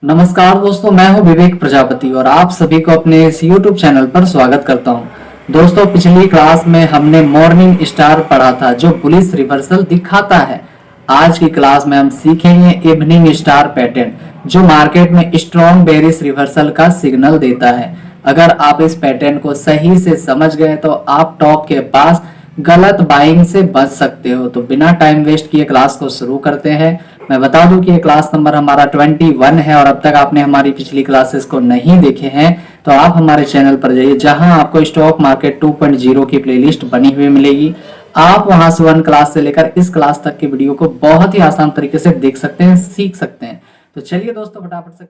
नमस्कार दोस्तों, मैं हूं विवेक प्रजापति और आप सभी को अपने इस YouTube चैनल पर स्वागत करता हूं। दोस्तों, पिछली क्लास में हमने मॉर्निंग स्टार पढ़ा था जो पुलिस रिवर्सल दिखाता है। आज की क्लास में हम सीखेंगे इवनिंग स्टार पैटर्न जो मार्केट में स्ट्रॉन्ग बेरिश रिवर्सल का सिग्नल देता है। अगर आप इस पैटर्न को सही से समझ गए तो आप टॉप के पास गलत बाइंग से बच सकते हो। तो बिना टाइम वेस्ट किए क्लास को शुरू करते हैं। मैं बता दूं कि ये क्लास नंबर हमारा 21 है और अब तक आपने हमारी पिछली क्लासेस को नहीं देखे हैं तो आप हमारे चैनल पर जाइए, जहां आपको स्टॉक मार्केट 2.0 की प्लेलिस्ट बनी हुई मिलेगी। आप वहां से 1 क्लास से लेकर इस क्लास तक की वीडियो को बहुत ही आसान तरीके से देख सकते हैं, सीख सकते हैं। तो चलिए दोस्तों फटाफट से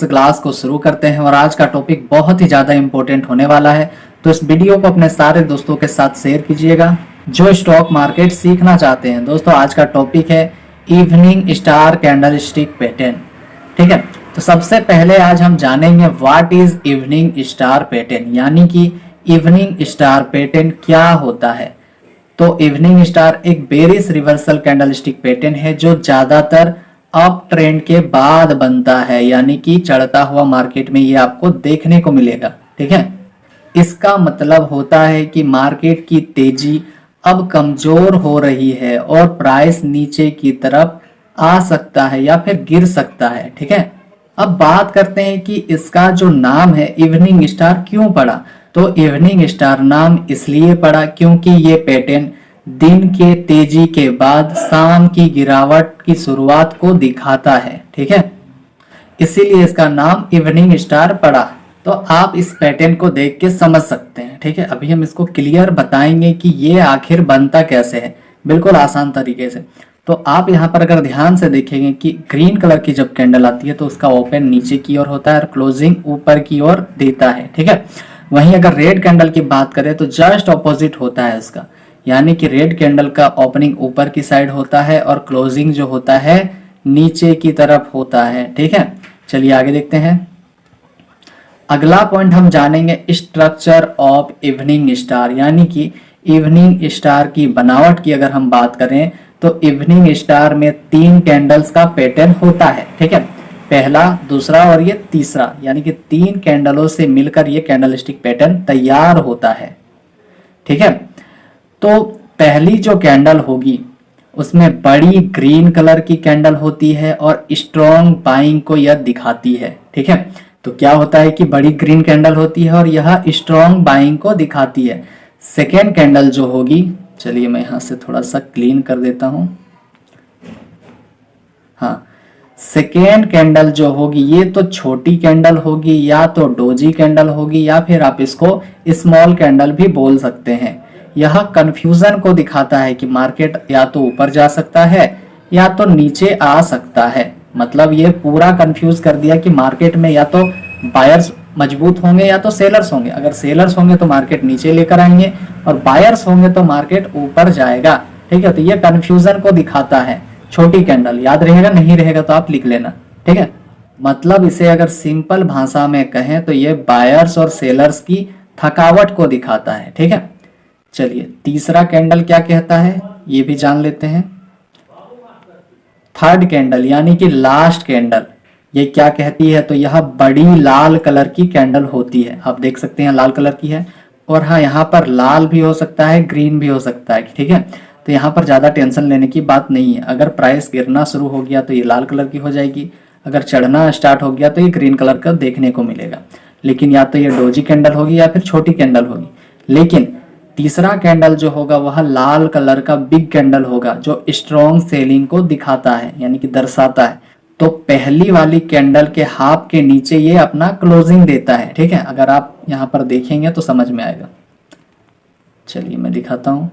क्लास को शुरू करते हैं और आज का टॉपिक बहुत ही ज्यादा इंपॉर्टेंट होने वाला है। तो इस वीडियो को अपने सारे दोस्तों के साथ शेयर कीजिएगा जो स्टॉक मार्केट सीखना चाहते हैं। दोस्तों, आज का टॉपिक है इवनिंग स्टार कैंडलस्टिक पैटर्न। ठीक है, तो सबसे पहले आज हम जानेंगे what is evening star pattern, यानी कि इवनिंग स्टार पैटर्न क्या होता है। तो इवनिंग स्टार एक बेरिश रिवर्सल कैंडलस्टिक पैटर्न है जो ज्यादातर अप ट्रेंड के बाद बनता है, यानी कि चढ़ता हुआ मार्केट में ये आपको देखने को मिलेगा। ठीक है, इसका मतलब होता है कि मार्केट की तेजी अब कमजोर हो रही है और प्राइस नीचे की तरफ आ सकता है या फिर गिर सकता है। ठीक है, अब बात करते हैं कि इसका जो नाम है इवनिंग स्टार क्यों पड़ा। तो इवनिंग स्टार नाम इसलिए पड़ा क्योंकि ये पैटर्न दिन के तेजी के बाद शाम की गिरावट की शुरुआत को दिखाता है। ठीक है, इसीलिए इसका नाम इवनिंग स्टार पड़ा। तो आप इस पैटर्न को देख के समझ सकते हैं। ठीक है, अभी हम इसको क्लियर बताएंगे कि ये आखिर बनता कैसे है, बिल्कुल आसान तरीके से। तो आप यहाँ पर अगर ध्यान से देखेंगे कि ग्रीन कलर की जब कैंडल आती है तो उसका ओपन नीचे की ओर होता है और क्लोजिंग ऊपर की ओर देता है। ठीक है, वहीं अगर रेड कैंडल की बात करें तो जस्ट ऑपोजिट होता है उसका, यानी कि रेड कैंडल का ओपनिंग ऊपर की साइड होता है और क्लोजिंग जो होता है नीचे की तरफ होता है। ठीक है, चलिए आगे देखते हैं। अगला पॉइंट हम जानेंगे स्ट्रक्चर ऑफ इवनिंग स्टार, यानी कि इवनिंग स्टार की बनावट की अगर हम बात करें तो इवनिंग स्टार में 3 कैंडल्स का पैटर्न होता है। ठीक है, पहला, दूसरा और ये तीसरा, यानी कि 3 कैंडलों से मिलकर ये कैंडलस्टिक पैटर्न तैयार होता है। ठीक है, तो पहली जो कैंडल होगी उसमें बड़ी ग्रीन कलर की कैंडल होती है और स्ट्रॉन्ग बाइंग को यह दिखाती है। ठीक है, तो क्या होता है कि बड़ी ग्रीन कैंडल होती है और यह स्ट्रॉन्ग बाइंग को दिखाती है। सेकेंड कैंडल जो होगी, चलिए मैं यहां से थोड़ा सा क्लीन कर देता हूं। हाँ, सेकेंड कैंडल जो होगी ये तो छोटी कैंडल होगी, या तो डोजी कैंडल होगी, या फिर आप इसको स्मॉल कैंडल भी बोल सकते हैं। यह कंफ्यूजन को दिखाता है कि मार्केट या तो ऊपर जा सकता है या तो नीचे आ सकता है। मतलब ये पूरा कंफ्यूज कर दिया कि मार्केट में या तो बायर्स मजबूत होंगे या तो सेलर्स होंगे। अगर सेलर्स होंगे तो मार्केट नीचे लेकर आएंगे और बायर्स होंगे तो मार्केट ऊपर जाएगा। ठीक है, तो ये कंफ्यूजन को दिखाता है। छोटी कैंडल याद रहेगा, नहीं रहेगा तो आप लिख लेना। ठीक है, मतलब इसे अगर सिंपल भाषा में कहें तो ये बायर्स और सेलर्स की थकावट को दिखाता है। ठीक है, चलिए तीसरा कैंडल क्या कहता है ये भी जान लेते हैं। थर्ड कैंडल यानी कि लास्ट कैंडल, ये क्या कहती है, तो यह बड़ी लाल कलर की कैंडल होती है। आप देख सकते हैं लाल कलर की है, और हाँ यहाँ पर लाल भी हो सकता है, ग्रीन भी हो सकता है। ठीक है, तो यहाँ पर ज्यादा टेंशन लेने की बात नहीं है। अगर प्राइस गिरना शुरू हो गया तो ये लाल कलर की हो जाएगी, अगर चढ़ना स्टार्ट हो गया तो ये ग्रीन कलर का देखने को मिलेगा। लेकिन या तो ये डोजी कैंडल होगी या फिर छोटी कैंडल होगी। लेकिन तीसरा कैंडल जो होगा वह लाल कलर का बिग कैंडल होगा जो स्ट्रॉन्ग सेलिंग को दिखाता है, यानी कि दर्शाता है। तो पहली वाली कैंडल के हाफ के नीचे ये अपना क्लोजिंग देता है। ठीक है, अगर आप यहाँ पर देखेंगे तो समझ में आएगा। चलिए मैं दिखाता हूँ।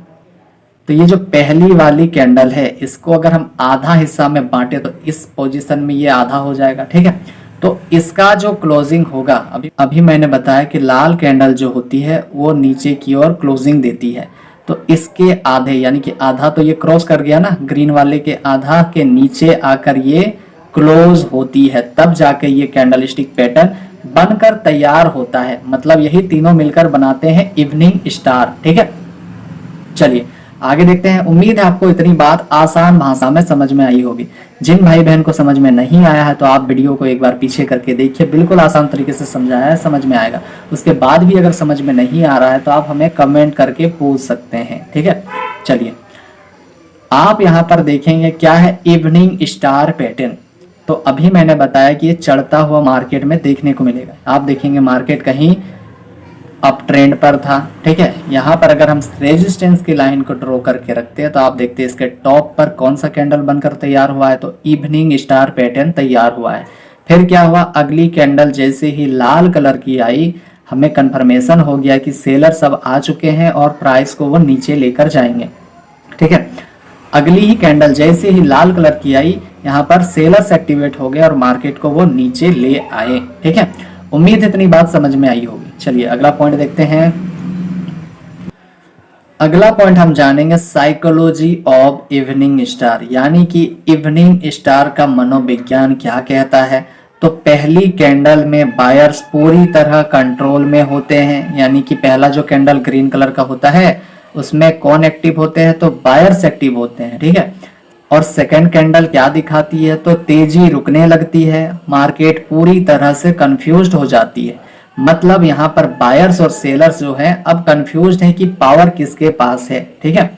तो ये जो पहली वाली कैंडल है इसको अगर हम आधा हिस्सा में बांटे तो इस पोजीशन में ये आधा हो जाएगा। ठीक है, तो इसका जो क्लोजिंग होगा, अभी मैंने बताया कि लाल कैंडल जो होती है वो नीचे की ओर क्लोजिंग देती है। तो इसके आधे यानी कि आधा तो ये क्रॉस कर गया ना, ग्रीन वाले के आधा के नीचे आकर ये क्लोज होती है, तब जाके ये कैंडलस्टिक पैटर्न बनकर तैयार होता है। मतलब यही तीनों मिलकर बनाते हैं इवनिंग स्टार। ठीक है, चलिए आगे देखते हैं। उम्मीद है आपको इतनी बात आसान भाषा में समझ में आई होगी। जिन भाई बहन को समझ में नहीं आया है तो आप वीडियो को एक बार पीछे करके देखिए, बिल्कुल आसान तरीके से समझाया है, समझ में आएगा। उसके बाद भी अगर समझ में नहीं आ रहा है तो आप हमें कमेंट करके पूछ सकते हैं, ठीक है। चलिए, आप यहाँ पर देखेंगे क्या है, इवनिंग स्टार पैटर्न। तो अभी मैंने बताया कि ये चढ़ता हुआ मार्केट में देखने को मिलेगा। आप देखेंगे मार्केट कहीं अप ट्रेंड पर था, ठीक है। यहाँ पर अगर हम रेजिस्टेंस की लाइन को ड्रॉ करके रखते हैं तो आप देखते हैं इसके टॉप पर कौन सा कैंडल बनकर तैयार हुआ है, तो इवनिंग स्टार पैटर्न तैयार हुआ है। फिर क्या हुआ, अगली कैंडल जैसे ही लाल कलर की आई, हमें कंफर्मेशन हो गया कि सेलर सब आ चुके हैं और प्राइस को वो नीचे लेकर जाएंगे, ठीक है। अगली ही कैंडल जैसे ही लाल कलर की आई, यहाँ पर सेलर्स एक्टिवेट हो गए और मार्केट को वो नीचे ले आए, ठीक है। उम्मीद इतनी बात समझ में आई होगी। चलिए अगला पॉइंट देखते हैं। अगला पॉइंट हम जानेंगे साइकोलॉजी ऑफ इवनिंग स्टार, यानी कि इवनिंग स्टार का मनोविज्ञान क्या कहता है। तो पहली कैंडल में बायर्स पूरी तरह कंट्रोल में होते हैं, यानी कि पहला जो कैंडल ग्रीन कलर का होता है उसमें कौन एक्टिव होते हैं, तो बायर्स एक्टिव होते हैं, ठीक है। और सेकंड कैंडल क्या दिखाती है, तो तेजी रुकने लगती है, मार्केट पूरी तरह से कंफ्यूज्ड हो जाती है। मतलब यहाँ पर बायर्स और सेलर्स जो है अब कंफ्यूज्ड है कि पावर किसके पास है, ठीक है।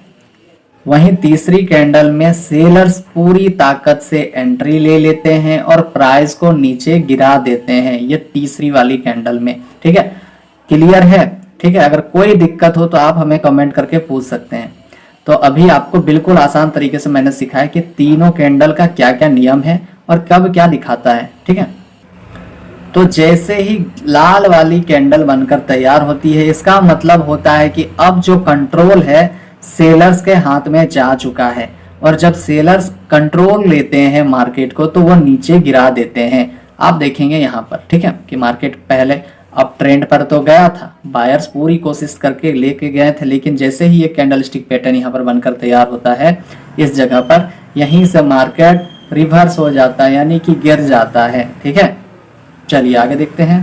वहीं तीसरी कैंडल में सेलर्स पूरी ताकत से एंट्री ले लेते हैं और प्राइस को नीचे गिरा देते हैं, ये तीसरी वाली कैंडल में, ठीक है। क्लियर है, ठीक है। अगर कोई दिक्कत हो तो आप हमें कमेंट करके पूछ सकते हैं। तो अभी आपको बिल्कुल आसान तरीके से मैंने सिखाया कि तीनों कैंडल का क्या क्या नियम है और कब क्या दिखाता है, ठीक है। तो जैसे ही लाल वाली कैंडल बनकर तैयार होती है, इसका मतलब होता है कि अब जो कंट्रोल है सेलर्स के हाथ में जा चुका है, और जब सेलर्स कंट्रोल लेते हैं मार्केट को तो वो नीचे गिरा देते हैं। आप देखेंगे यहाँ पर, ठीक है, कि मार्केट पहले अब ट्रेंड पर तो गया था, बायर्स पूरी कोशिश करके लेके गए थे, लेकिन जैसे ही ये कैंडलस्टिक पैटर्न यहाँ पर बनकर तैयार होता है इस जगह पर, यहीं से मार्केट रिवर्स हो जाता है, यानी कि गिर जाता है, ठीक है। चलिए आगे देखते हैं।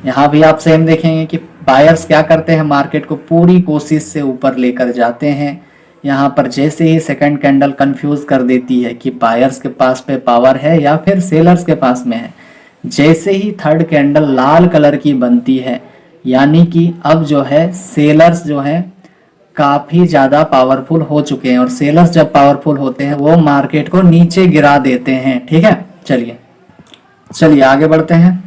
यहाँ भी आप सेम देखेंगे कि बायर्स क्या करते हैं, मार्केट को पूरी कोशिश से ऊपर लेकर जाते हैं। यहाँ पर जैसे ही सेकंड कैंडल कंफ्यूज कर देती है कि बायर्स के पास पे पावर है या फिर सेलर्स के पास में है। जैसे ही थर्ड कैंडल लाल कलर की बनती है, यानी कि अब जो है सेलर्स जो है काफी ज्यादा पावरफुल हो चुके हैं, और सेलर्स जब पावरफुल होते हैं वो मार्केट को नीचे गिरा देते हैं, ठीक है। चलिए आगे बढ़ते हैं।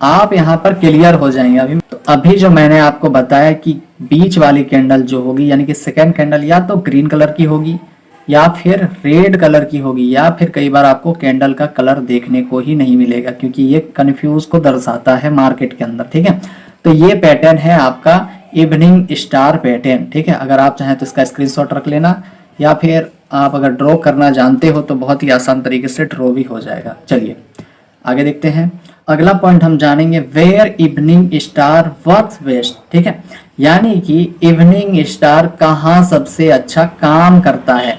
आप यहाँ पर क्लियर हो जाएंगे। अभी जो मैंने आपको बताया कि बीच वाली कैंडल जो होगी, यानी कि सेकेंड कैंडल या तो ग्रीन कलर की होगी या फिर रेड कलर की होगी, या फिर कई बार आपको कैंडल का कलर देखने को ही नहीं मिलेगा, क्योंकि ये कंफ्यूज को दर्शाता है मार्केट के अंदर, ठीक है। तो ये पैटर्न है आपका इवनिंग स्टार पैटर्न, ठीक है। अगर आप चाहें तो इसका स्क्रीनशॉट रख लेना, या फिर आप अगर ड्रॉ करना जानते हो तो बहुत ही आसान तरीके से ड्रॉ भी हो जाएगा। चलिए आगे देखते हैं। अगला पॉइंट हम जानेंगे where evening star works best, ठीक है, यानी कि इवनिंग स्टार कहाँ सबसे अच्छा काम करता है।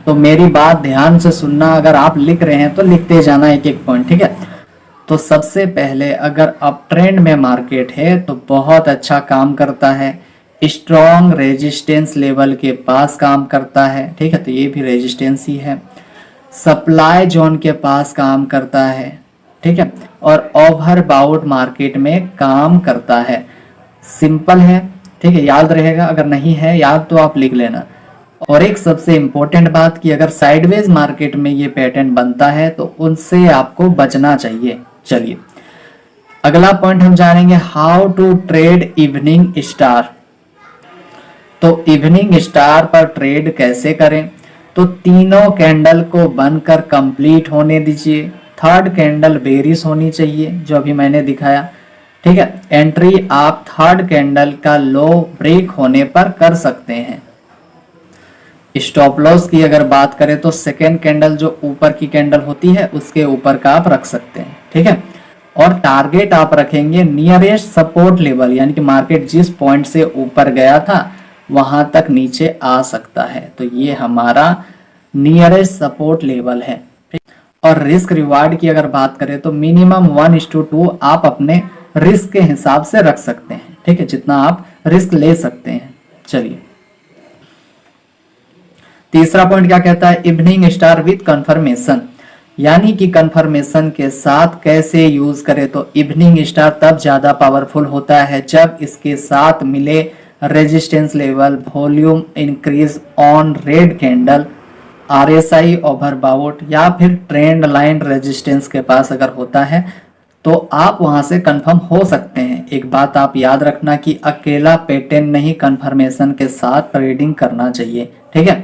तो मेरी बात ध्यान से सुनना, अगर आप लिख रहे हैं तो लिखते जाना एक एक पॉइंट, ठीक है। तो सबसे पहले अगर अप ट्रेंड में मार्केट है तो बहुत अच्छा काम करता है, स्ट्रॉन्ग रेजिस्टेंस लेवल के पास काम करता है, ठीक है। तो ये भी रेजिस्टेंस ही है। सप्लाई जोन के पास काम करता है, ठीक है, और ओवरबाउट मार्केट में काम करता है। सिंपल है, ठीक है, याद रहेगा। अगर नहीं है याद तो आप लिख लेना। और एक सबसे इंपॉर्टेंट बात कि अगर साइडवेज मार्केट में ये पैटर्न बनता है तो उनसे आपको बचना चाहिए। चलिए अगला पॉइंट हम जानेंगे, how to trade evening star. तो इवनिंग स्टार पर ट्रेड कैसे करें, तो तीनों कैंडल को बनकर कंप्लीट होने दीजिए। थर्ड कैंडल बेरिश होनी चाहिए, जो अभी मैंने दिखाया, ठीक है। एंट्री आप थर्ड कैंडल का लो ब्रेक होने पर कर सकते हैं। स्टॉप लॉस की अगर बात करें तो सेकेंड कैंडल जो ऊपर की कैंडल होती है उसके ऊपर का आप रख सकते हैं, ठीक है। और टारगेट आप रखेंगे नियरेस्ट सपोर्ट लेवल, यानी कि मार्केट जिस पॉइंट से ऊपर गया था वहां तक नीचे आ सकता है, तो ये हमारा नियरेस्ट सपोर्ट लेवल है। और रिस्क रिवार्ड की अगर बात करें तो मिनिमम 1:2 आप अपने रिस्क के हिसाब से रख सकते हैं, ठीक है, जितना आप रिस्क ले सकते हैं। चलिए, तीसरा पॉइंट क्या कहता है, इवनिंग स्टार विथ कंफर्मेशन, यानी कि कंफर्मेशन के साथ कैसे यूज करें। तो इवनिंग स्टार तब ज्यादा पावरफुल होता है जब इसके साथ मिले resistance level, volume increase on red candle, RSI overbought या फिर ट्रेंड लाइन रेजिस्टेंस के पास अगर होता है तो आप वहां से कंफर्म हो सकते हैं। एक बात आप याद रखना कि अकेला पैटर्न नहीं, कंफर्मेशन के साथ ट्रेडिंग करना चाहिए, ठीक है।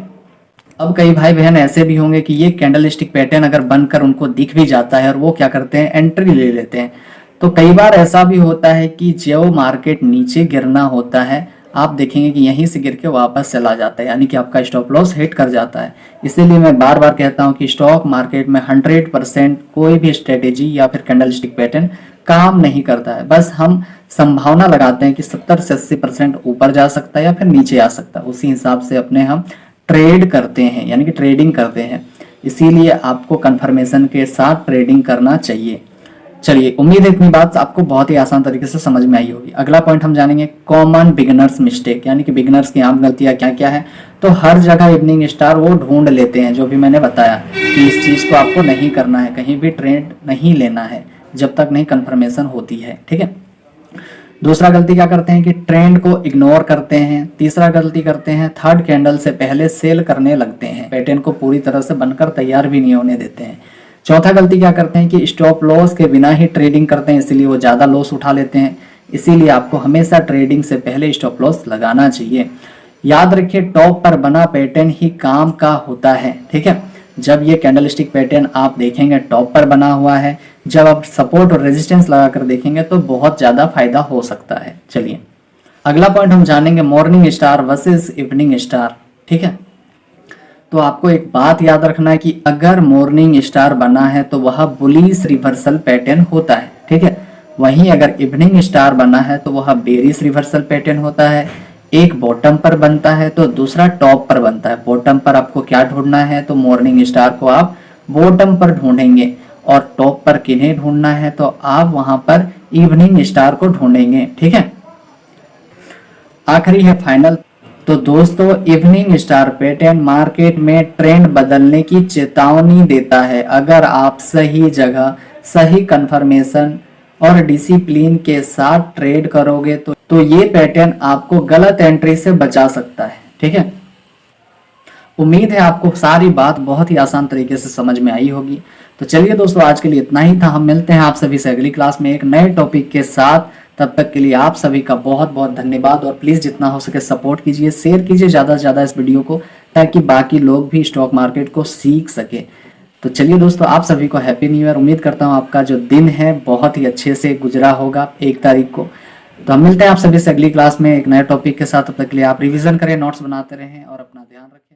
अब कई भाई बहन ऐसे भी होंगे कि ये कैंडलस्टिक पैटर्न अगर बनकर उनको दिख भी जाता है और वो क्या करते हैं, एंट्री ले लेते हैं। तो कई बार ऐसा भी होता है कि जो मार्केट नीचे गिरना होता है, आप देखेंगे कि यहीं से गिर के वापस चला जाता है, यानी कि आपका स्टॉप लॉस हिट कर जाता है। इसीलिए मैं बार बार कहता हूं कि स्टॉक मार्केट में 100% कोई भी स्ट्रेटेजी या फिर कैंडलस्टिक पैटर्न काम नहीं करता है। बस हम संभावना लगाते हैं कि 70 से 80% ऊपर जा सकता है या फिर नीचे आ सकता है, उसी हिसाब से अपने हम ट्रेड करते हैं, यानी कि ट्रेडिंग करते हैं। इसीलिए आपको कंफर्मेशन के साथ ट्रेडिंग करना चाहिए। चलिए, उम्मीद है इतनी बात आपको बहुत ही आसान तरीके से समझ में आई होगी। अगला पॉइंट हम जानेंगे कॉमन बिगिनर्स मिस्टेक, यानी कि बिगिनर्स की आम गलतियां क्या क्या है। तो हर जगह इवनिंग स्टार वो ढूंढ लेते हैं, जो भी मैंने बताया कि इस चीज को आपको नहीं करना है, कहीं भी ट्रेड नहीं लेना है जब तक नहीं कंफर्मेशन होती है, ठीक है। दूसरा गलती क्या करते हैं कि ट्रेंड को इग्नोर करते हैं। तीसरा गलती करते हैं थर्ड कैंडल से पहले सेल करने लगते हैं, पैटर्न को पूरी तरह से बनकर तैयार भी नहीं होने देते हैं। चौथा गलती क्या करते हैं कि स्टॉप लॉस के बिना ही ट्रेडिंग करते हैं, इसीलिए वो ज्यादा लॉस उठा लेते हैं। इसीलिए आपको हमेशा ट्रेडिंग से पहले स्टॉप लॉस लगाना चाहिए। याद रखिए, टॉप पर बना पैटर्न ही काम का होता है, ठीक है। जब ये कैंडलस्टिक पैटर्न आप देखेंगे टॉप पर बना हुआ है, जब आप सपोर्ट और रेजिस्टेंस लगाकर देखेंगे तो बहुत ज्यादा फायदा हो सकता है। चलिए, अगला पॉइंट हम जानेंगे morning star versus evening star, ठीक है। तो आपको एक बात याद रखना है कि अगर मॉर्निंग स्टार बना है तो वह बुलिश रिवर्सल पैटर्न होता है, ठीक है। वहीं अगर इवनिंग स्टार बना है तो वह बेरिश रिवर्सल पैटर्न होता है। एक बॉटम पर बनता है तो दूसरा टॉप पर बनता है। बॉटम पर आपको क्या ढूंढना है, तो मॉर्निंग स्टार को आप बॉटम पर ढूंढेंगे, और टॉप पर किन्हें ढूंढना है तो आप वहां पर इवनिंग स्टार को ढूंढेंगे, ठीक है। आखिरी है फाइनल। तो दोस्तों, इवनिंग स्टार पैटर्न मार्केट में ट्रेंड बदलने की चेतावनी देता है। अगर आप सही जगह, सही कंफर्मेशन और डिसिप्लिन के साथ ट्रेड करोगे तो ये पैटर्न आपको गलत एंट्री से बचा सकता है, ठीक है। उम्मीद है आपको सारी बात बहुत ही आसान तरीके से समझ में आई होगी। तो चलिए दोस्तों, आज के लिए इतना ही था। हम मिलते हैं आप सभी से अगली क्लास में एक नए टॉपिक के साथ। तब तक के लिए आप सभी का बहुत बहुत धन्यवाद, और प्लीज जितना हो सके सपोर्ट कीजिए, शेयर कीजिए ज्यादा से ज्यादा इस वीडियो को, ताकि बाकी लोग भी स्टॉक मार्केट को सीख सके। तो चलिए दोस्तों, आप सभी को हैप्पी न्यू ईयर। उम्मीद करता हूँ आपका जो दिन है बहुत ही अच्छे से गुजरा होगा 1 तारीख को। तो हम मिलते हैं आप सभी से अगली क्लास में एक नए टॉपिक के साथ। तब तक के लिए आप रिवीजन करें, नोट्स बनाते रहें और अपना ध्यान रखें।